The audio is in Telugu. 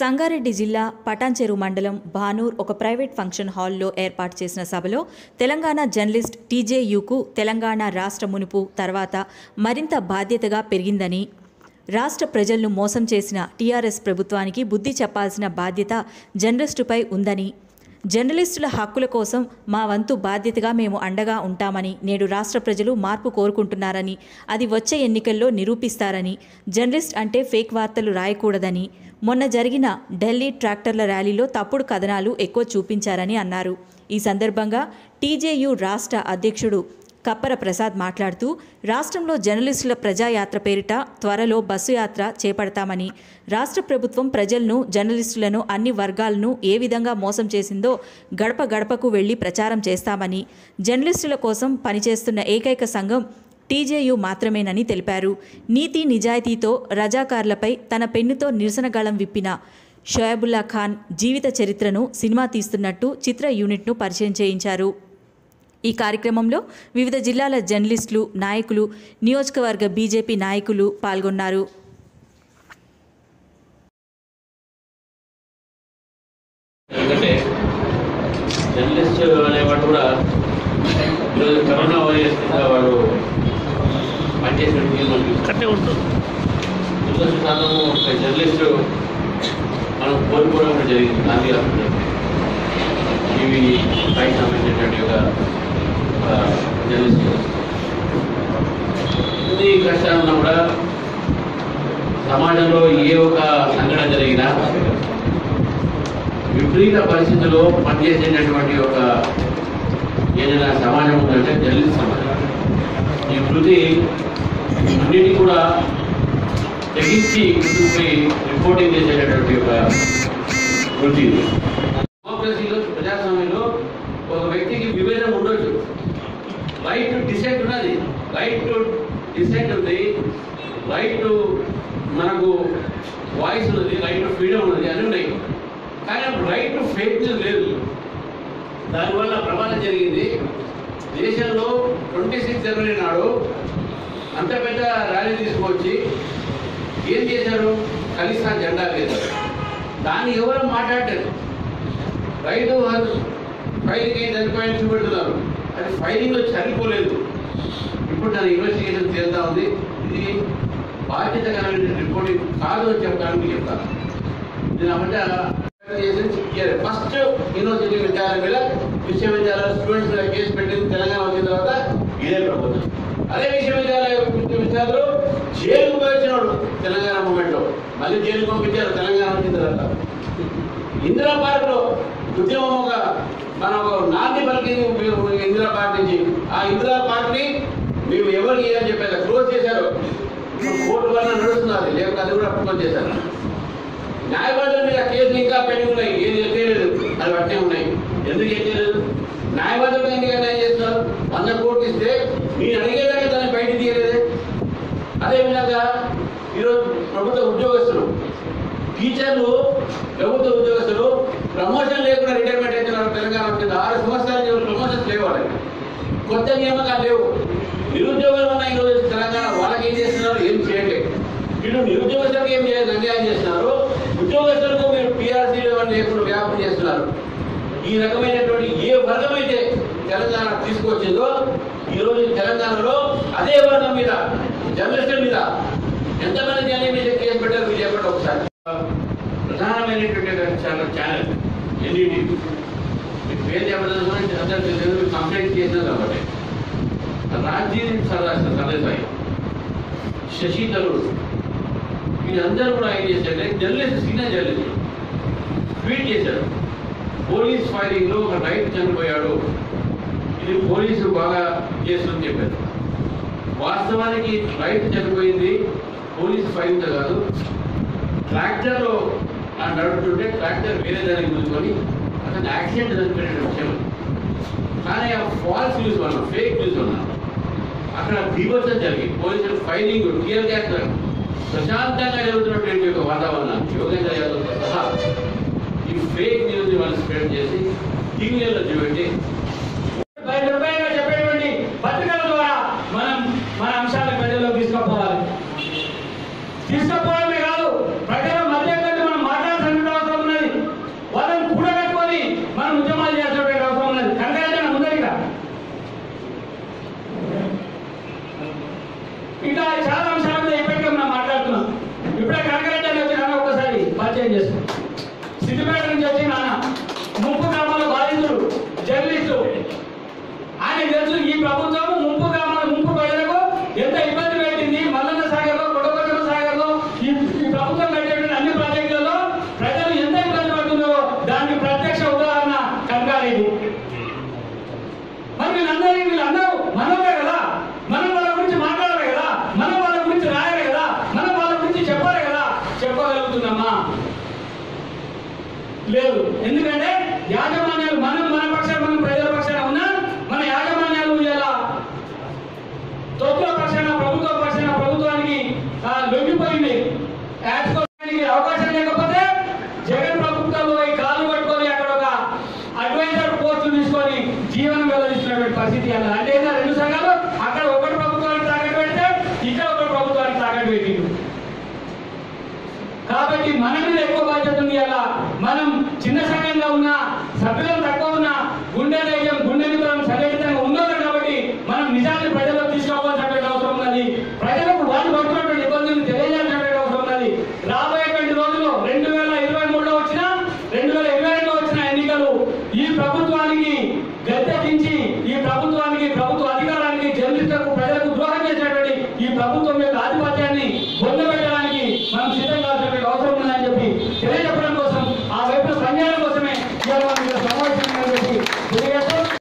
సంగారెడ్డి జిల్లా పటాన్చెరు మండలం భానూర్ ఒక ప్రైవేట్ ఫంక్షన్ హాల్లో ఏర్పాటు చేసిన సభలో తెలంగాణ జర్నలిస్ట్ టీజేయూకు తెలంగాణ రాష్ట్ర మునుపు తర్వాత మరింత బాధ్యతగా పెరిగిందని, రాష్ట్ర ప్రజలను మోసం చేసిన టీఆర్ఎస్ ప్రభుత్వానికి బుద్ధి చెప్పాల్సిన బాధ్యత జర్నలిస్టుపై ఉందని, జర్నలిస్టుల హక్కుల కోసం మా వంతు బాధ్యతగా మేము అండగా ఉంటామని, నేడు రాష్ట్ర ప్రజలు మార్పు కోరుకుంటున్నారని, అది వచ్చే ఎన్నికల్లో నిరూపిస్తారని, జర్నలిస్ట్ అంటే ఫేక్ వార్తలు రాయకూడదని, మొన్న జరిగిన ఢిల్లీ ట్రాక్టర్ల ర్యాలీలో తప్పుడు కథనాలు ఎక్కువ చూపించారని అన్నారు. ఈ సందర్భంగా టీజేయూ రాష్ట్ర అధ్యక్షుడు కప్పర ప్రసాద్ మాట్లాడుతూ, రాష్ట్రంలో జర్నలిస్టుల ప్రజాయాత్ర పేరిట త్వరలో బస్సు యాత్ర చేపడతామని, రాష్ట్ర ప్రభుత్వం ప్రజలను, జర్నలిస్టులను, అన్ని వర్గాలను ఏ విధంగా మోసం చేసిందో గడప గడపకు వెళ్లి ప్రచారం చేస్తామని, జర్నలిస్టుల కోసం పనిచేస్తున్న ఏకైక సంఘం టీజేయూ మాత్రమేనని తెలిపారు. నీతి నిజాయితీతో రజాకార్లపై తన పెన్నుతో నిరసన గళం విప్పిన షోయబుల్లా ఖాన్ జీవిత చరిత్రను సినిమా తీస్తున్నట్టు చిత్ర యూనిట్ను పరిచయం చేయించారు. ఈ కార్యక్రమంలో వివిధ జిల్లాల జర్నలిస్టులు, నాయకులు, నియోజకవర్గ బీజేపీ నాయకులు పాల్గొన్నారు. జర్నలిస్టు మనం కోల్పోవడం జరిగింది. గాంధీ ఇవి పైకి సంబంధించినటువంటి ఒక జర్నలిస్టు ఎన్ని కష్టాలున్నా కూడా సమాజంలో ఏ ఒక సంఘటన జరిగినా విపరీత పరిస్థితుల్లో పనిచేసేటటువంటి ఒక ఏదైనా సమాజం ఉందంటే జర్నలిస్ట్ సమాజం. ఈ వృత్తి అన్నిటి కూడా తెగించి పోయి రిపోర్టింగ్ చేసేటటువంటి ఒక వృత్తి. డెమోక్రసీలో, ప్రజాస్వామ్యంలో ఒక వ్యక్తికి విభేదం ఉండొచ్చు. రైట్ టు డిసెంట్ ఉన్నది, రైట్ టు డిసెంట్ ఉంది, రైట్ టు మనకు వాయిస్ ఉన్నది, రైట్ టు ఫ్రీడమ్ ఉన్నది, అన్నీ ఉన్నాయి. కానీ రైట్ టు ఫేక్ న్యూస్ లేదు. దానివల్ల ప్రమాదం జరిగింది. దేశంలో 26 జనవరి నాడు అంత పెద్ద ర్యాలీ తీసుకొచ్చి ఏం చేశారు? ఖలిస్తాన్ జెండా లేదు. దాన్ని ఎవరు మాట్లాడారు? రైతు ఫైలింగ్ అయి చనిపోయిన చూపెడుతున్నారు. అది ఫైలింగ్లో చనిపోలేదు. ఇప్పుడు దాని ఇన్వెస్టిగేషన్ చేస్తూ ఉంది. ఇది బాధ్యతకరమైన రిపోర్టింగ్ కాదు అని చెప్పడానికి చెప్తాను. దీని మధ్య ఫస్ట్ యూనివర్సిటీ విశ్వవిద్యాలయ స్టూడెంట్స్ మీద కేసు పెట్టింది తెలంగాణ వచ్చిన తర్వాత ఇదే ప్రభుత్వం. అదే విశ్వవిద్యాలయంలో జైలుకు పోయించినాడు తెలంగాణ మూమెంట్లో. మళ్ళీ జైలుకు పంపించారు తెలంగాణ వచ్చిన తర్వాత. ఇందిరా పార్క్ లో ఉద్యమం మన నాంది పలికింది ఇందిరా పార్క్ నుంచి. ఆ ఇందిరా పార్క్ ని మేము ఎవరికి ఏమని చెప్పారు, క్లోజ్ చేశారు. కోర్టు వల్ల నడుస్తున్నారు, లేకపోతే అది కూడా అప్రూవ్ చేశారు. న్యాయవాదుల మీద కేసులు ఇంకా పెండింగ్ ఉన్నాయి, ఏది ఎత్తేయలేదు, అది అట్టే ఉన్నాయి. ఎందుకు ఎత్తేయలేదు? న్యాయవాదులు ఎందుకు న్యాయం చేస్తున్నారు? 100 కోట్లు ఇస్తే మీరు అడిగేదాకా దాన్ని బయట తీయలేదే. అదేవిధంగా ఈరోజు ప్రభుత్వ ఉద్యోగస్తులు, టీచర్లు, ప్రభుత్వ ఉద్యోగస్తులు ప్రమోషన్ లేకుండా రిటైర్మెంట్ అవుతున్నారు. తెలంగాణ వచ్చింది 6 సంవత్సరాలు ప్రమోషన్స్ లేవు. వాళ్ళకి కొత్త నియామకాలు లేవు. నిరుద్యోగులు ఉన్న ఈరోజు తెలంగాణ వాళ్ళకి ఏం చేస్తున్నారు? ఏం చేయట్లేదు. వీళ్ళు నిరుద్యోగస్తులకు ఏం చేయాలి? అన్యాయం చేస్తున్నారు. ఉద్యోగస్తులకు మీరు టీఆర్సీలు ఇవన్నీ లేకుండా వ్యాపారం చేస్తున్నారు. ఈ రకమైనటువంటి ఏ వర్గం అయితే తెలంగాణ తీసుకొచ్చిందో ఈరోజు తెలంగాణలో అదే వర్గం మీద, జర్నలిస్టుల మీద ఎంతమంది జనం మీద కేసు పెట్టారు మీరు చెప్పండి ఒకసారి. ప్రధానమైనటువంటి ఛానల్ ఎన్డీటీవీ మీకు పేరు చెప్పడం కంప్లైంట్ చేసినారు కాబట్టి రాజీవ్ సరదాయి, శశి తరూర్ వీళ్ళందరూ కూడా ఏం చేశారంటే జర్నలిస్ట్, సీనియర్ జర్నలిస్ట్ ట్వీట్ చేశారు. పోలీస్ ఫైరింగ్ లో ఒక రైతు చనిపోయాడు, ఇది పోలీసు బాగా చేస్తుందని చెప్పారు. వాస్తవానికి రైతు చనిపోయింది పోలీసు ఫైరింగ్తో కాదు, ట్రాక్టర్లో నడుపుతుంటే ట్రాక్టర్ వేరే దానికి గుంజుకొని అతను యాక్సిడెంట్ చనిపోయిన విషయం. కానీ ఆ ఫాల్స్ న్యూస్ వల్ల, ఫేక్ న్యూస్ వల్ల అక్కడ బీభత్సం జరిగి పోలీసులు ఫైరింగ్ టీయర్ గ్యాస్ ప్రశాంతంగా జరుగుతున్నటువంటి ఒక వాతావరణం యోగేంద్ర యాదవ్తో సహా ఈ ఫేక్ న్యూస్ వాళ్ళు స్ప్రెడ్ చేసి టీవీలలో చూపెట్టి చెప్పేటువంటి పత్రికల ద్వారా మనం మన అంశాలను ప్రజల్లో తీసుకుపోవడమే కాదు ప్రజల మధ్య మనం మాట్లాడాల్సిన అవసరం ఉన్నది. వాళ్ళని కూడబెట్టుకొని మనం ఉద్యమాలు చేయాల్సినటువంటి అవసరం ఉన్నది. కనకరాజన ముందరిగా ఇట్లా చాలా అంశాల మీద ఇప్పటికే మనం మాట్లాడుతున్నాం. ఇప్పుడే కనకరాజన వచ్చి నాన్న ఒకసారి పరిచయం చేస్తాం. సిద్దిపేట నుంచి వచ్చి నాన్న ముంపు గ్రామాల బాధితుడు జర్నలిస్టు. ఆయన తెలుసు ఈ ప్రభుత్వం ముంపు గ్రామాల ముంపు ప్రజలకు ఎంత ఇబ్బంది పెట్టింది. మల్లన్న సాగర్లో కొడకొండ సాగర్లో ఈ ప్రభుత్వం పెట్టేటువంటి అన్ని ప్రాజెక్టులలో ప్రజలు ఎంత ఇబ్బంది పడుతుందో దానికి ప్రత్యక్ష ఉదాహరణ కనకాలేదు. మరి వీళ్ళందరూ మనోలే కదా, మనం వాళ్ళ గురించి మాట్లాడాలి కదా, మనం వాళ్ళ గురించి రాయాలి కదా, మనం వాళ్ళ గురించి చెప్పాలి కదా. చెప్పగలుగుతున్నామా? లేదు. ఎందుకంటే యాజమాన్యాలు మన పక్షాన మనం ప్రజల పక్షాన ఉన్నా మన యాజమాన్యాలు ఇలా తొత్తుల పక్షాన ప్రభుత్వానికి లొంగిపోయింది. అవకాశం లేకపోతే జగన్ ప్రభుత్వంలో ఈ కాలు పట్టుకొని అక్కడ ఒక అడ్వైజర్ పోస్టులు తీసుకొని జీవనం వెల్లడిస్తున్నటువంటి పరిస్థితి అలా. అంటే రెండు సంఘాలు అక్కడ ఒకటి ప్రభుత్వానికి తాకట్టు పెడితే ఇక్కడ ఒక ప్రభుత్వానికి తాకట్టు పెట్టిండు. కాబట్టి మన మీద ఎక్కువ బాధ్యత ఉంది. అలా మనం చిన్న సంఘంగా ఉన్నా సభ్యులు తక్కువ ఉన్నా గుండె ధైర్యం గుండె నిబరం సంఘటితంగా ఉండదు. కాబట్టి మనం నిజాన్ని ప్రజలకు తీసుకోవాల్సినటువంటి అవసరం ఉన్నది. ప్రజలకు వాళ్ళు పడుతున్నటువంటి ఇబ్బందులను తెలియజేయాల్సినటువంటి అవసరం ఉన్నది. రాబోయేటువంటి రోజుల్లో 2023లో వచ్చినా 2022లో వచ్చిన ఎన్నికలు ఈ ప్రభుత్వానికి గద్దెదించి ఈ ప్రభుత్వానికి ప్రభుత్వ అధికారానికి జర్నలిస్టులకు ప్రజలకు ద్రోహం చేసినటువంటి ఈ ప్రభుత్వం యొక్క ఆధిపత్యాన్ని పొందబెట్టడానికి మనం సిద్ధం కావాల్సినటువంటి అవసరం ఉందని చెప్పి తెలియజెప్పడం కోసం ఆ వైపు పనిచేయడం కోసమే